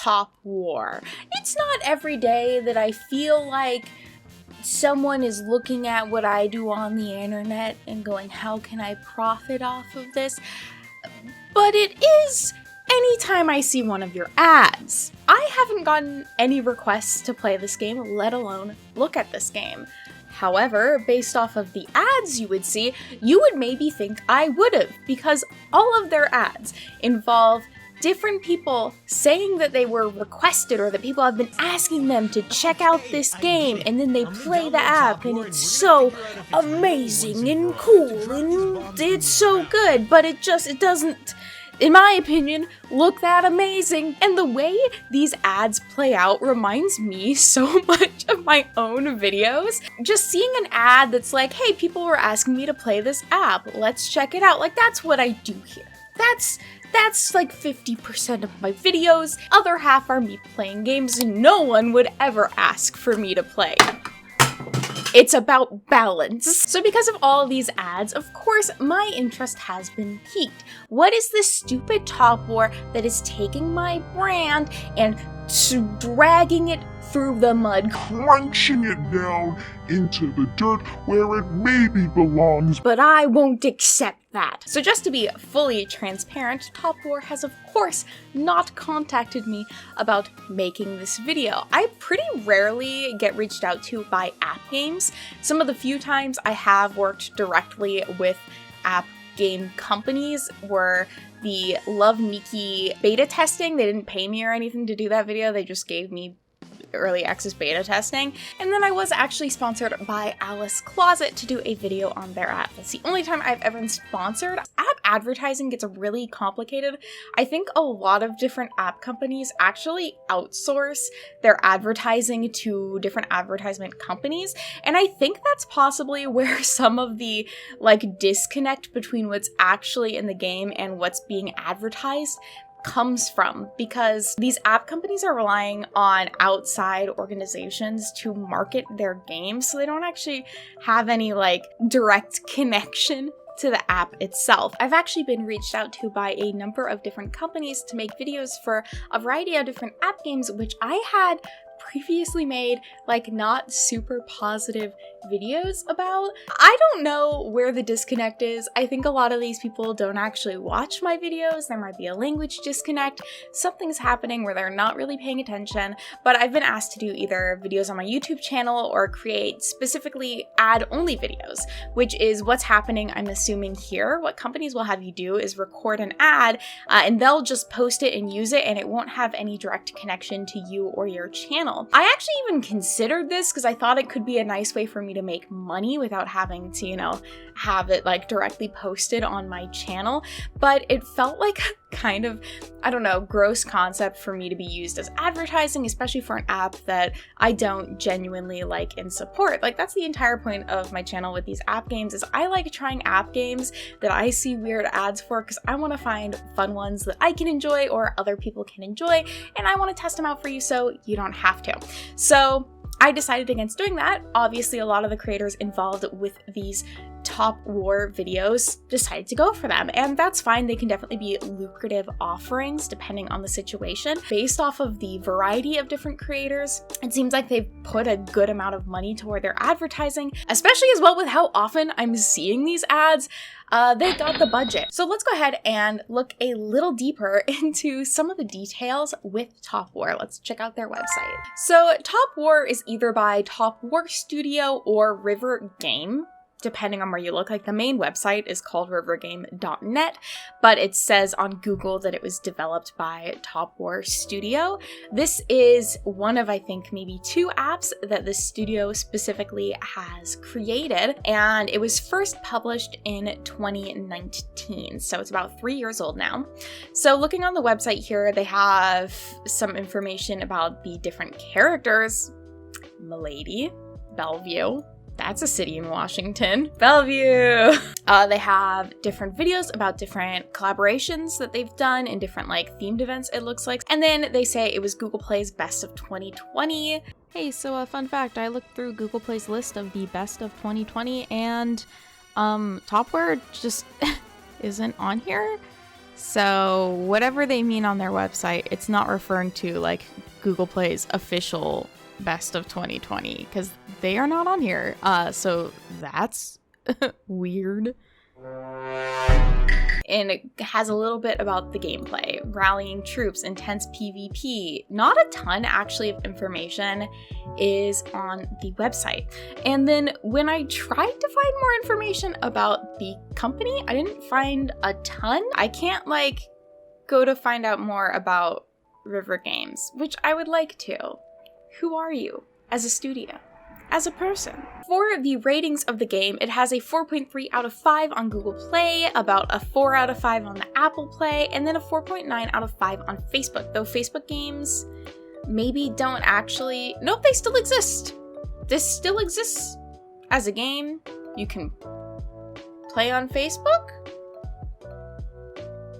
Top War. It's not every day that I feel like someone is looking at what I do on the internet and going, how can I profit off of this? But it is anytime I see one of your ads. I haven't gotten any requests to play this game, let alone look at this game. However, based off of the ads you would see, you would maybe think I would've, because all of their ads involve different people saying that they were requested or that people have been asking them to check out this game, and then they play the app and it's so amazing and cool and it's so good, but it doesn't, in my opinion, look that amazing. And the way these ads play out reminds me so much of my own videos. Just seeing an ad that's like, hey, people were asking me to play this app, let's check it out. Like, that's what I do here. That's like 50% of my videos. Other half are me playing games no one would ever ask for me to play. It's about balance. So because of all these ads, of course, my interest has been piqued. What is this stupid Top War that is taking my brand and dragging it through the mud, crunching it down into the dirt where it maybe belongs? But I won't accept that. So just to be fully transparent, Top War has of course not contacted me about making this video. I pretty rarely get reached out to by app games. Some of the few times I have worked directly with app game companies were the Love Nikki beta testing. They didn't pay me or anything to do that video, they just gave me early access beta testing. And then I was actually sponsored by Alice Closet to do a video on their app. That's the only time I've ever been sponsored. App advertising gets really complicated. I think a lot of different app companies actually outsource their advertising to different advertisement companies. And I think that's possibly where some of the disconnect between what's actually in the game and what's being advertised comes from, because these app companies are relying on outside organizations to market their games, so they don't actually have any direct connection to the app itself. I've actually been reached out to by a number of different companies to make videos for a variety of different app games, which I had previously made not super positive videos about. I don't know where the disconnect is. I think a lot of these people don't actually watch my videos. There might be a language disconnect. Something's happening where they're not really paying attention, but I've been asked to do either videos on my YouTube channel or create specifically ad-only videos, which is what's happening, I'm assuming here. What companies will have you do is record an ad and they'll just post it and use it, and it won't have any direct connection to you or your channel. I actually even considered this because I thought it could be a nice way for me to make money without having to, have it directly posted on my channel, but it felt like kind of, I don't know, gross concept for me to be used as advertising, especially for an app that I don't genuinely like and support. That's the entire point of my channel with these app games, is I like trying app games that I see weird ads for because I want to find fun ones that I can enjoy or other people can enjoy, and I want to test them out for you so you don't have to. So I decided against doing that. Obviously, a lot of the creators involved with these Top War videos decided to go for them, and that's fine. They can definitely be lucrative offerings depending on the situation. Based off of the variety of different creators, it seems like they've put a good amount of money toward their advertising, especially as well with how often I'm seeing these ads. They got the budget. So let's go ahead and look a little deeper into some of the details with Top War. Let's check out their website. So Top War is either by Top War Studio or River Game, depending on where you look. The main website is called rivergame.net, but it says on Google that it was developed by Top War Studio. This is one of, I think, maybe 2 apps that the studio specifically has created, and it was first published in 2019, so it's about 3 years old now. So looking on the website here, they have some information about the different characters. Milady, Bellevue, that's a city in Washington. Bellevue! They have different videos about different collaborations that they've done in different themed events, it looks like. And then they say it was Google Play's Best of 2020. Hey, so a fun fact, I looked through Google Play's list of the Best of 2020 and Top War just isn't on here. So whatever they mean on their website, it's not referring to like Google Play's official best of 2020 because they are not on here. So that's weird. And it has a little bit about the gameplay, rallying troops, intense PvP. Not a ton actually of information is on the website. And then when I tried to find more information about the company, I didn't find a ton. I can't like go to find out more about River Games, which I would like to. Who are you as a studio? As a person. For the ratings of the game, it has a 4.3 out of 5 on Google Play, about a 4 out of 5 on the Apple Play, and then a 4.9 out of 5 on Facebook. Though Facebook games maybe don't actually... Nope, they still exist. This still exists as a game. You can play on Facebook?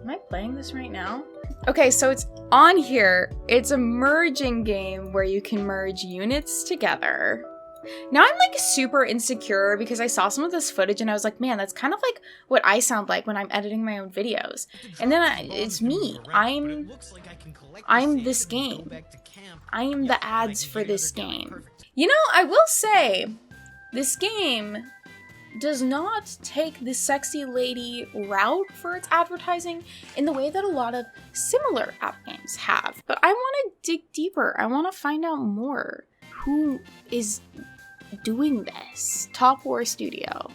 Am I playing this right now? Okay, so it's on here. It's a merging game where you can merge units together. Now I'm like super insecure because I saw some of this footage and I was like, man, that's kind of like what I sound like when I'm editing my own videos. And then it's me. I'm this game. I am the ads for this game. You know, I will say, this game does not take the sexy lady route for its advertising in the way that a lot of similar app games have. But I want to dig deeper. I want to find out more. Who is doing this? Top War Studio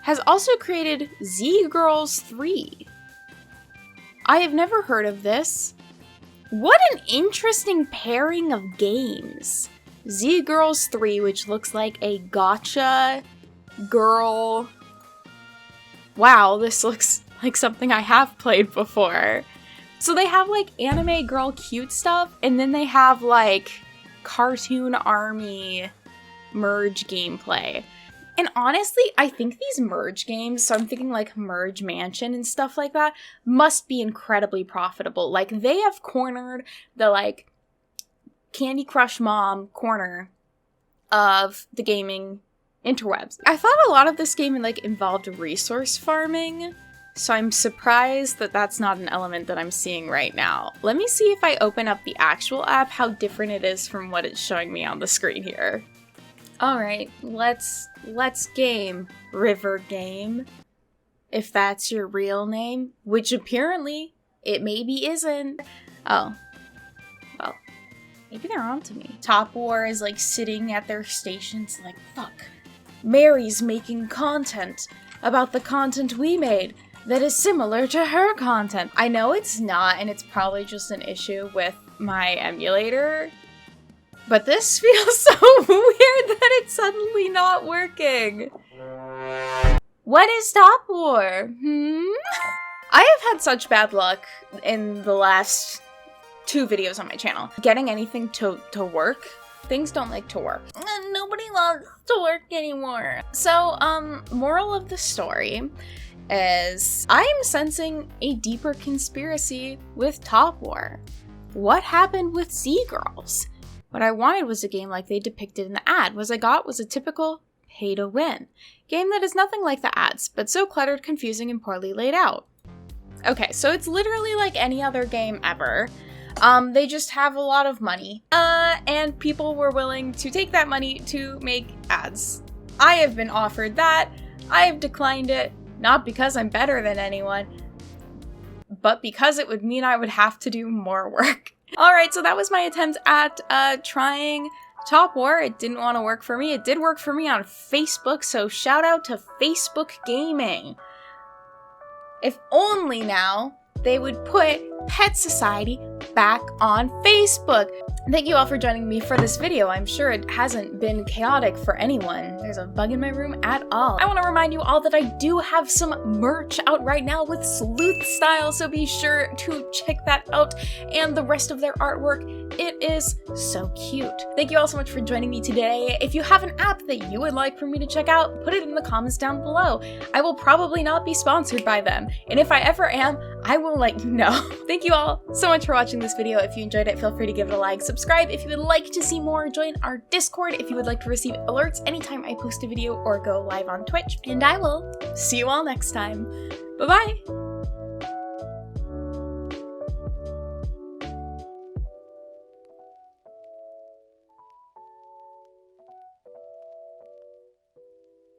has also created Z-Girls 3. I have never heard of this. What an interesting pairing of games. Z-Girls 3, which looks like a gotcha girl. Wow, this looks like something I have played before. So they have like anime girl cute stuff, and then they have like cartoon army merge gameplay. And honestly, I think these merge games, so I'm thinking like Merge Mansion and stuff like that, must be incredibly profitable. Like they have cornered the like Candy Crush Mom corner of the gaming interwebs. I thought a lot of this game like involved resource farming, so I'm surprised that that's not an element that I'm seeing right now. Let me see if I open up the actual app, how different it is from what it's showing me on the screen here. Alright, let's game, River Game. If that's your real name, which apparently it maybe isn't. Oh, well, maybe they're onto me. Top War is like sitting at their stations like, fuck, Mary's making content about the content we made that is similar to her content. I know it's not, and it's probably just an issue with my emulator, but this feels so weird that it's suddenly not working. What is Top War? I have had such bad luck in the last 2 videos on my channel. Getting anything to work. Things don't like to work. And nobody loves to work anymore. So, moral of the story is I'm sensing a deeper conspiracy with Top War. What happened with Z-Girls? What I wanted was a game like they depicted in the ad. What I got was a typical pay-to-win game that is nothing like the ads, but so cluttered, confusing, and poorly laid out. Okay, so it's literally like any other game ever. They just have a lot of money, and people were willing to take that money to make ads. I have been offered that. I have declined it, not because I'm better than anyone, but because it would mean I would have to do more work. Alright, so that was my attempt at trying Top War. It didn't want to work for me. It did work for me on Facebook, so shout out to Facebook Gaming. If only now they would put Pet Society back on Facebook. Thank you all for joining me for this video. I'm sure it hasn't been chaotic for anyone. There's a bug in my room at all. I want to remind you all that I do have some merch out right now with Sleuth Style, so be sure to check that out and the rest of their artwork. It is so cute. Thank you all so much for joining me today. If you have an app that you would like for me to check out, put it in the comments down below. I will probably not be sponsored by them, and if I ever am, I will let you know. Thank you all so much for watching this video. If you enjoyed it, feel free to give it a like, subscribe if you would like to see more, join our Discord if you would like to receive alerts anytime I post a video or go live on Twitch, and I will see you all next time. Bye-bye!